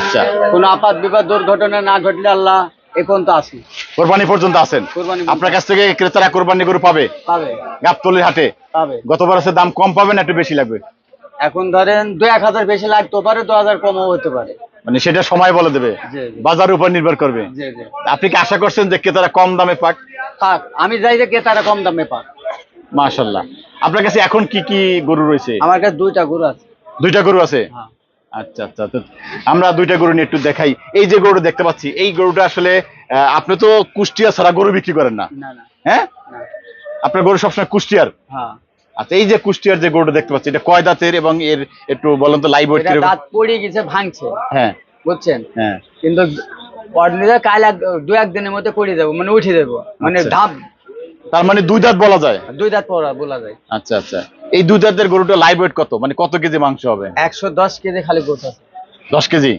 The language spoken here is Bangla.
আচ্ছা, কোনো আপাত বিপদ দুর্ঘটনা না ঘটলে আল্লাহ এই পর্যন্ত আসি কোরবানি পর্যন্ত আছেন। কোরবানি আপনার কাছ থেকে ক্রেতারা কোরবানি গরু পাবে পাবে গাবতলীর হাটে? পাবে। গতবার হচ্ছে দাম কম পাবে না একটু বেশি লাগবে? এখন ধরেন 2-1000 বেশি লাগতে পারে, 2000 কমও হতে পারে। মানে সেটা সময় বলে দেবে, জি জি বাজারের উপর নির্ভর করবে। জি জি আপনি কি আশা করছেন যে ক্রেতারা কম দামে পাক? থাক, আমি যাই যে ক্রেতারা কম দামে পাক। মাশাআল্লাহ। আপনার কাছে এখন কি কি গরু রয়েছে? আমার কাছে 2টা গরু আছে। 2টা গরু আছে? হ্যাঁ। আচ্ছা আচ্ছা, তো আমরা 2টা গরু নিয়ে একটু দেখাই। এই যে গরু দেখতে পাচ্ছি, এই গরুটা আসলে আপনি তো কুষ্টিয়া ছাড়া গরু বিক্রি করেন না, না না হ্যাঁ? না। আপনার গরু সবসময় কুষ্টিয়ার? হ্যাঁ। আচ্ছা, এই যে কুষ্টিয়ার যে গরুটা দেখতে পাচ্ছি, এটা কয় দাঁতের এবং এর একটু বলেন তো লাইভ ওয়েট এটা কিরকম? দাঁত পড়ে গেছে, ভাঙছে, হ্যাঁ বুঝছেন? হ্যাঁ। কিন্তু অর্ডিনারি কাল 2-1 দিনের মধ্যে করে যাবো, মানে উঠে যাবো, মানে আচ্ছা। ধাপ। তার মানে 2 দাঁত বলা যায়? 2 দাঁত পড়া বলা যায়। আচ্ছা আচ্ছা, এই 2 দাঁতের গরুটা লাইভ ওয়েট কত, মানে কত কেজি মাংস হবে? 110 কেজি খালি গোটা। 10 কেজি?